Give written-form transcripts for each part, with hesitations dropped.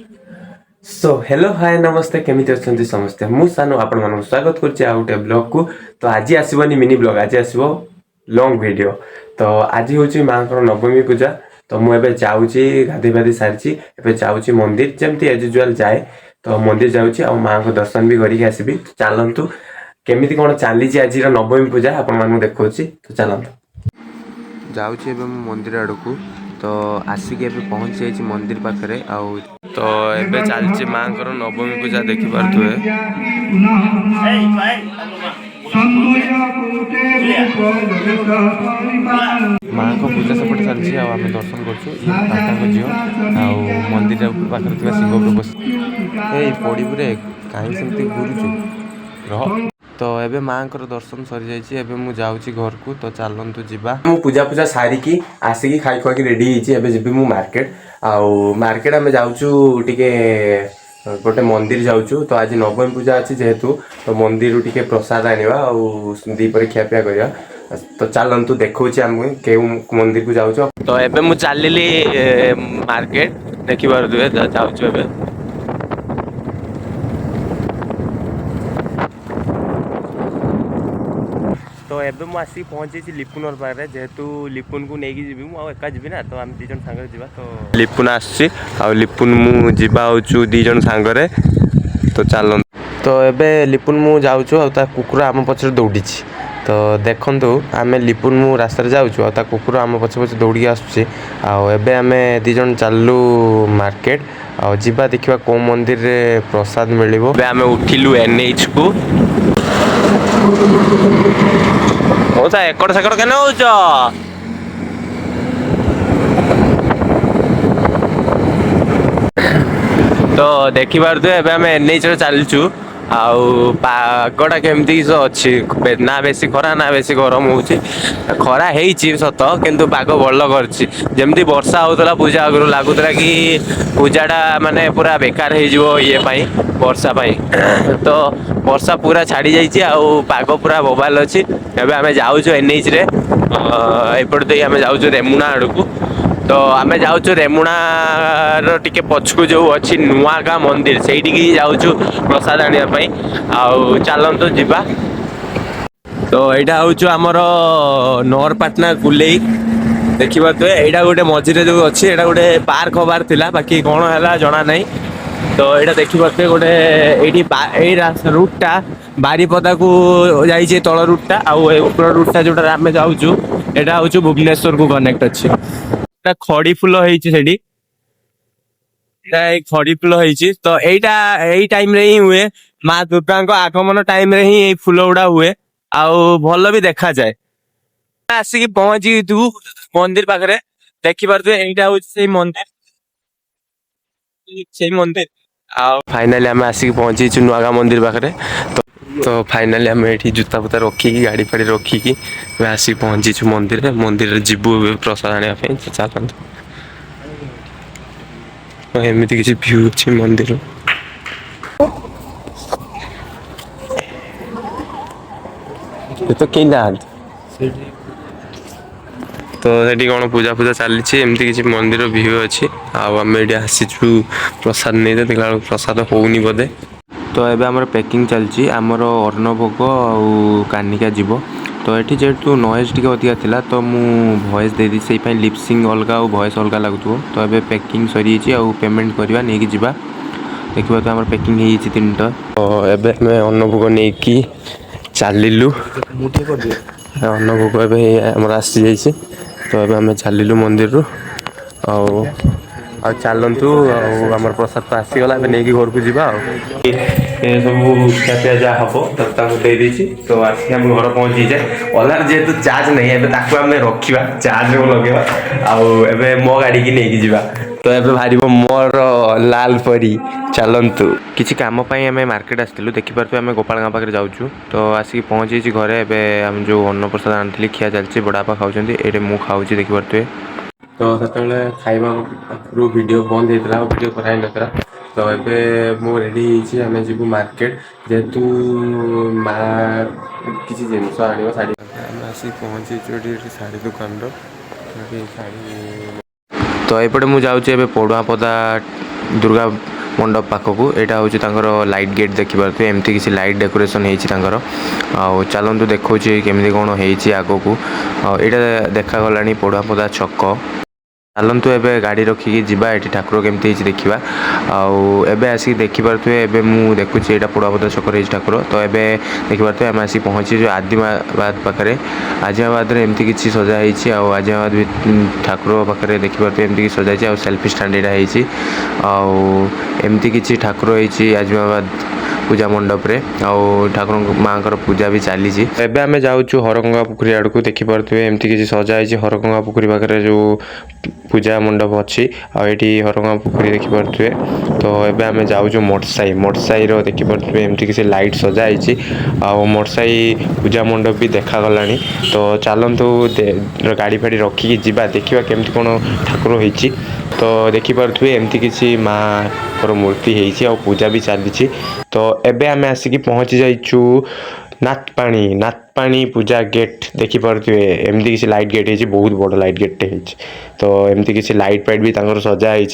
So hello hi नमस्ते केमिति अछंती समस्ते मु सानो आपण मानक स्वागत करछि आ गुटे ब्लॉग को। तो आज आसीबनी मिनी ब्लॉग, आज आसीबो लॉन्ग वीडियो। तो आज होछि मांकर नवमी पूजा। तो मु एबे जाउछि गाधी बाधी सारछि, एबे जाउछि मंदिर जेमति एज यूजुअल जाए। तो मंदिर जाउछि आ मां को दर्शन भी करिक आसीबी। तो चलंतु केमिति कोन चालीछि आज नवमी पूजा आपण मानक देखौछि। तो चलंतु जाउछि एबे मंदिर आडकू। तो आसिक एबे पहुंच जाइछि मंदिर पाखरे आउ। तो एबे चलछि मांकर नवमी पूजा देखि पारथुए। मां को पूजा सपटे चलछि आ हमें दर्शन करछु। ये काका जियो आ मंदिर पाखरे थिबा शिव प्रभु बस ए पडिबुरे काहे सेमति घुरुछु रह। तो एबे मांकर दर्शन सरी जाइछि, एबे मु जाउछि घर को। तो चलंतु जिबा। मु पूजा पूजा सारी की आसी की खाई खाई रेडी हिछि। एबे जिबि मु मार्केट आउ मार्केट हमें जाउछु टिके गोटे मंदिर जाउछु। तो आज नवमी पूजा अछि जेहेतु तो मंदिर टिके प्रसाद आनिबा आउ दीपरे खियापिया करिया। तो चलंतु देखौछि हम के मंदिर को जाउछु। तो एबे मु चालिली मार्केट देखि पारथुए जाउछु एबे। तो एबे मु आसी पहुंची लिपुनर पारे, जेहेतु लिपुन को नेकी जीबी मु एका जीबी ना। तो हम दी जन सांगरे जीबा। तो लिपुन आसी आ लिपुन मु जीबा होचु दी जन सांगरे। तो चलन। तो एबे लिपुन मु जाउछु आ ता कुकुर आम पछरे दौडिछि। तो देखंतु आमे लिपुन मु रास्ता रे जाउछु आ ता कुकुर आम पछे पछे दौड़ी आसुछि। आ एबे आमे दी जन चाललु मार्केट आ जीबा देखिबा को मंदिर रे प्रसाद मिलिबो। एबे आमे उठिलु एनएच को। होता एकड़ सेकड़ केने होउछ। तो देखि पारथु एबे हम एनएच रे चलछु। आउ पागडा केमती अछि ना बेसी खरा ना बेसी गरम होउछि। खरा हेइछि सत किंतु पाग बल्ल करछि। जेमती वर्षा होतला पूजा अगरु लागुतला कि पूजाडा माने पूरा बेकार हे जिवो ये पई वर्षा पई। तो वर्षा पूरा छाड़ी जाइछि आउ पाग पूरा बोबाल अछि। एबे हमें जाउछु एनएच रे एपड़ दे हमें जाउछु रेमुना आडकू। तो आमे जाउछु रेमुना रो टिके पछकु जो अछि नुआगा मंदिर सेठी की जाउछु प्रसाद आनिया पई। आउ चलंतु जिबा। तो एटा होउछु हमर नौरपाटना गुलेई देखिबा। तो एटा गोटे मझिरे जो अछि एटा गोटे पार्क होबार थिला, बाकी कोन हला जणा नै। तो एटा देखिबा गोटे एठी एई रूटटा बारीपदा को जाइछे तळ रूटटा आउ ऊपर रूटटा जोटा आमे जाउछु एटा होउछु भुवनेश्वर को कनेक्ट अछि। एटा खड़ी फूल हेइछि सेठी, एटा एक खड़ी फूल हेइछि। तो एटा एई टाइम रे ही हुए, मां दुर्गा को आगमन टाइम रे ही एई फूल उडा हुए आउ भलो भी देखा जाए। आसी की पहुंची तू मंदिर पाखरे देखि पारथु एटा होउछि सेई मंदिर, सेई मंदिर। आउ फाइनली हम आसी की पहुंची छु नुआगा मंदिर पाखरे। तो फाइनली हम एठी जूता पुता रखी की गाड़ी फाड़ी रखी की आसी पहुंची छु मंदिर रे। मंदिर रे जिबु प्रसाद आनिया पे। चलंतु एमिति किसी व्यू अछि मंदिर। ये तो केही नाहांती। तो सेठी कोन पूजा पूजा चली एमती किसी मंदिर व्यू अच्छी। आम ये आसीचु प्रसाद नहीं देखला प्रसाद होनी बोधे। तो एबे हमर पैकिंग चलची हमर अर्णभोग आउ कानिका जीव। तो ये जेहेतु नॉइज टिके अधिका थिला तो मु वॉइस दे दी से पई लिपसिंग अलगा और वॉइस अलगा लागुथो। तो एबे पैकिंग सरी छि आउ पेमेंट करबा नेकी जीवा। देखिबा तो हमर पैकिंग हेई छि 3टा। तो एबे मैं अर्णभोग नेकी चालिलु अर्णभोग एबे हमर आसी जाई छि। तो एबे हमें चलिलु मंदिर रु आउ चलतु आमर प्रसाद तो आसीगला नहीं कि घर को जीवा सब खियापिया जहाँ हम तो दे देछि। तो आसिक हम घर पहुँची जाए ओलार जेहेतु चार्ज नहीं है आम रखा चार्ज लगेगा आउ मो गाड़ी की नहीं जीवा। तो एबे भारी मोर लाल परी चलतु किसी काम आम मार्केट आसलु देखिपु आम गोपाल गाँव पाखे जाऊँ। तो आसिक पहुँची घरे एवं जो अन्न प्रसाद आनी खिया चलती बड़ापा खाऊँ ये मुझे खाऊँ देखिपे। तो से खाइबा वीडियो बंद होता वीडियो कराई नथा। तो एबे मो रेडी आम जीवु मार्केट जेहेतु माँ किसी जिनस आने शाढ़ी आम आसी पहुँची शाढ़ी दुकान शाढ़ी। तो ये मुझे जाऊँ पड़ुआ पदा दुर्गा मंडप पाखक यहाँ हूँ लाइट गेट देखिपे एमती किसी लाइट डेकोरेशन हो चलतु देखा केमी कौन हो आग को यहाँ देखागला पोड़ा पोदा छक चलतु एवं गाड़ी रखिकी जावा ये ठाकुर केमती देखा आबे आसिक देखिपे एवं मुझे देखुची यहाँ पोड़ापदा छकर ठाकुर तो ये देखिपे आम आसिक पहुँची आदिमाबाद पाखे आदिमाबाद एमती किसी सजाई आदिमाबाद भी ठाकुर पाखे देखिपे एमती सजाई सेल्फी स्टाण्ड यहाँ एमती किसी ठाकुर होती आदिमाबाद पूजा मंडप रे ठाकुर माँ पूजा भी चली एबे आम जाऊँ हरगंगा पुखरी आड़ को देखिपे एमती किसी सजाई हरगंगा पुखरी पाखे जो पूजा मंडप अच्छी आठी हरगंगा पुखरी देखिपे तो ये आम जाऊँ मोटसाई देखिपे एमती किसी लाइट सजाई मोटसाई पूजा मंडप भी देखागला तो चलतु गाड़ी फाड़ी रखिकी जावा देखा केमती कौन ठाकुर होती तो देखिपे एमती किसी माँ मूर्ति है पूजा भी चली तो एबे आम आसिकी पहुँची जाइचु नाथपाणी पूजा गेट देखिपे एमती किसी लाइट गेट है बहुत बड़ लाइट गेट है तो एमती किसी लाइट फाइट भी सजाई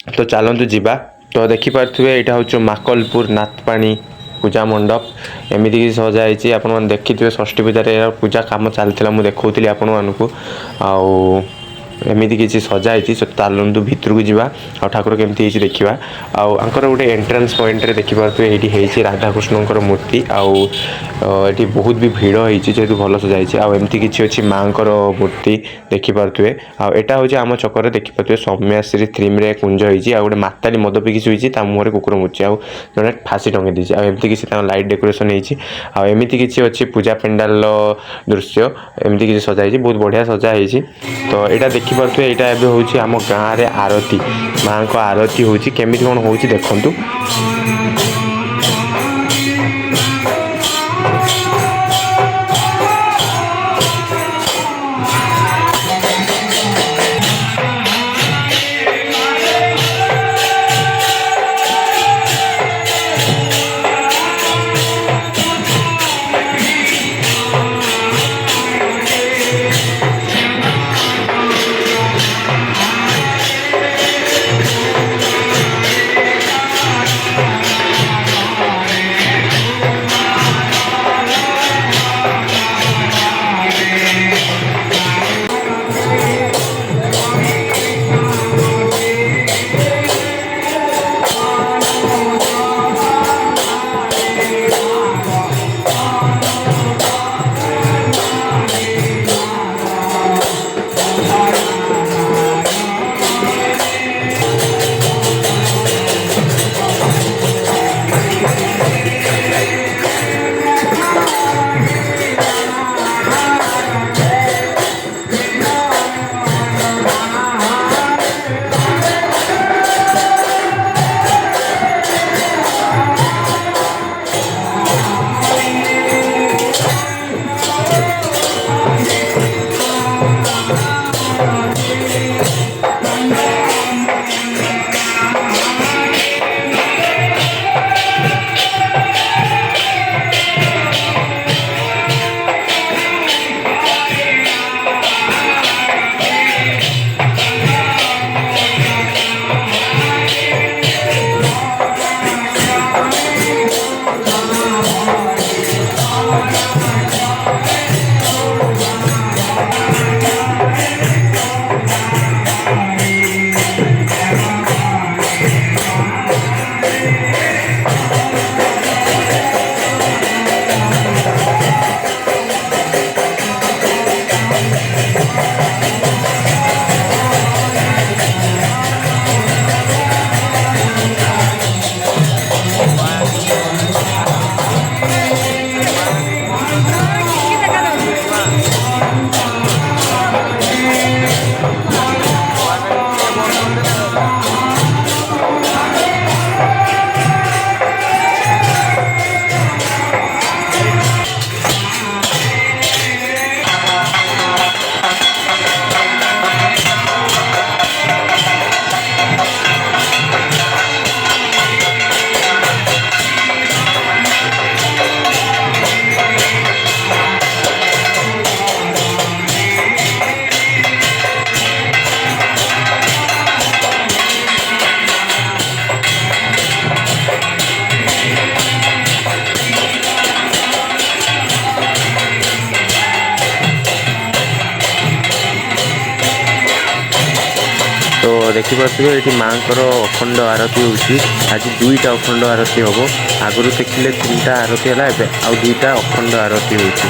तो चलतु जावा तो देखिपे यहाँ हूँ माकलपुर नाथपाणी पूजा मंडप एमती किसी सजाई आप देखिए षष्ठी पूजा पूजा कम चलता मुझे देखी आपण मानक एमती किसी सजाई चलतु भितर को जावा ठाकुर केमती देखा आंकर गोटे एंट्रेंस पॉइंट रे देखिपे ये राधाकृष्ण मूर्ति आठी बहुत भी भिड़ होती जेहतु भल सजाई आमती किसी अच्छी माँ मूर्ति देखिपे आटा हूँ आम चक्कर देखिपे सौम्याश्री थ्रीम रे कुंज होती गोटे माताली मद पिकी शुई मुहर कुकुर मुर्ची आने फाँसी टंगे दी आमती किसी लाइट डेकोरेशन होती किसी अच्छी पूजा पेंडाल दृश्य एमती किसी सजाई बहुत बढ़िया सजाई तो यहाँ देखिपे यहाँ हूँ आम गाँव में आरती माँ को आरती होती कौन हो देखु ଦେଖିପାରୁଥିବେ ଏଠି ମାଙ୍କର ଅଖଣ୍ଡ ଆରତି ହେଉଛି। ଆଜି 2ଟା ଅଖଣ୍ଡ ଆରତି ହେବ। ଆଗରୁ ଦେଖିଲେ 3ଟା ଆରତି ହେଲା, ଏବେ ଆଉ 2ଟା ଅଖଣ୍ଡ ଆରତି ହେଉଛି।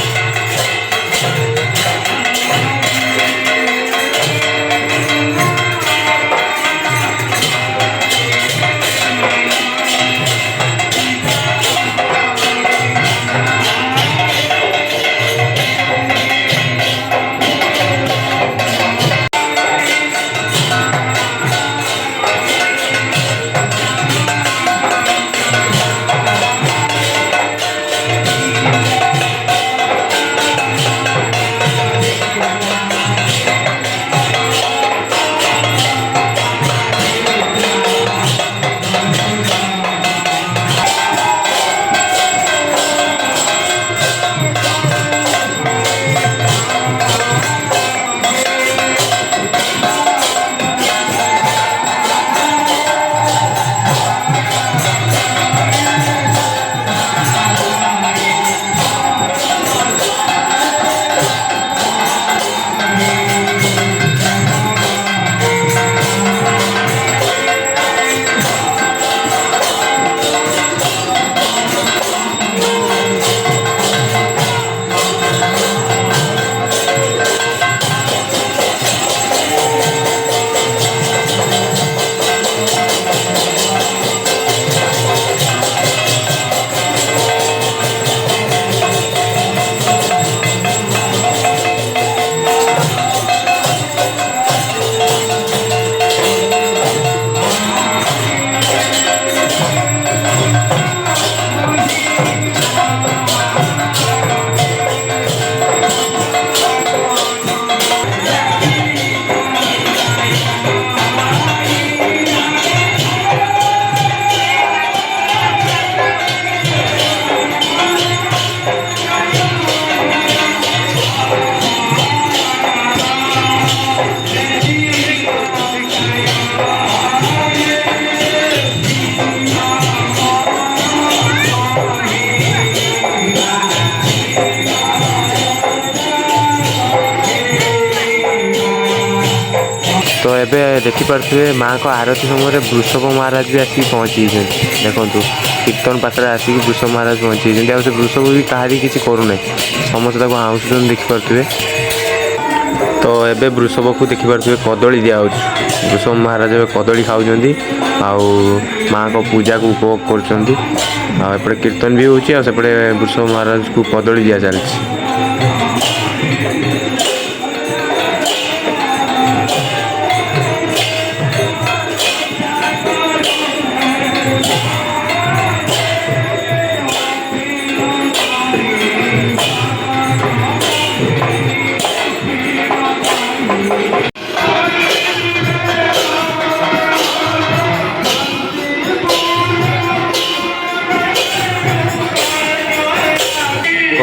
तो ଏବେ ଦେଖିପାରୁଥିବେ ମାଙ୍କ ଆରତି ସମୟରେ ବୃଷଭ ମହାରାଜ ବି ଆସିକି ପହଞ୍ଚିଯାଇଛନ୍ତି। ଦେଖନ୍ତୁ କୀର୍ତ୍ତନ ପାଖରେ ଆସିକି ବୃଷଭ ମହାରାଜ ପହଞ୍ଚିଯାଇଛନ୍ତି। ଆଉ ସେ ବୃଷଭ ବି କାହାରି କିଛି କରୁନାହିଁ, ସମସ୍ତେ ତାକୁ ଆଉଁସୁଛନ୍ତି ଦେଖିପାରୁଥିବେ। ତ ଏବେ ବୃଷଭକୁ ଦେଖିପାରୁଥିବେ କଦଳୀ ଦିଆହେଉଛି। ବୃଷଭ ମହାରାଜ ଏବେ କଦଳୀ ଖାଉଛନ୍ତି ଆଉ ମାଙ୍କ ପୂଜାକୁ ଉପଭୋଗ କରୁଛନ୍ତି। ଆଉ ଏପଟେ କୀର୍ତ୍ତନ ବି ହେଉଛି, ଆଉ ସେପଟେ ବୃଷଭ ମହାରାଜକୁ କଦଳୀ ଦିଆ ଚାଲିଛି।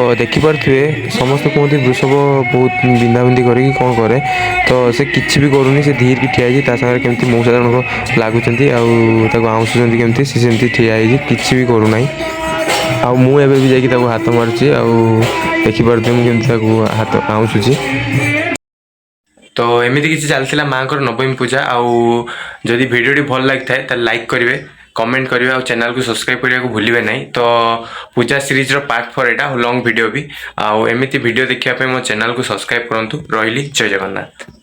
तो ଦେଖିପାରୁଥିବେ ସମସ୍ତେ କୁହନ୍ତି ବୃଷଭ ବହୁତ ବିନ୍ଧାବିନ୍ଧି କରିକି କ'ଣ କରେ, ତ ସେ କିଛି ବି କରୁନି। ସେ ଧୀରକି ଠିଆ ହେଇଛି, ତା ସାଙ୍ଗରେ କେମିତି ମଉସା ଜଣକ ଲାଗୁଛନ୍ତି ଆଉ ତାକୁ ଆଉଁସୁଛନ୍ତି କେମିତି, ସେ ସେମିତି ଠିଆ ହେଇଛି, କିଛି ବି କରୁନାହିଁ। ଆଉ ମୁଁ ଏବେ ବି ଯାଇକି ତାକୁ ହାତ ମାରୁଛି, ଆଉ ଦେଖିପାରୁଥିବେ ମୁଁ କେମିତି ତାକୁ ହାତ ଆଉଁସୁଛି। ତ ଏମିତି କିଛି ଚାଲିଥିଲା ମାଙ୍କର ନବମୀ ପୂଜା। ଆଉ ଯଦି ଭିଡ଼ିଓଟି ଭଲ ଲାଗିଥାଏ ତାହେଲେ ଲାଇକ୍ କରିବେ, କମେଣ୍ଟ କରିବେ, ଆଉ ଚ୍ୟାନେଲକୁ ସବସ୍କ୍ରାଇବ୍ କରିବାକୁ ଭୁଲିବେ ନାହିଁ। ତ ପୂଜା ସିରିଜ୍ର ପାର୍ଟ 4 ଏଇଟା ଲଙ୍ଗ୍ ଭିଡ଼ିଓ ବି। ଆଉ ଏମିତି ଭିଡ଼ିଓ ଦେଖିବା ପାଇଁ ମୋ ଚ୍ୟାନେଲକୁ ସବସ୍କ୍ରାଇବ୍ କରନ୍ତୁ। ରହିଲି, ଜୟ ଜଗନ୍ନାଥ।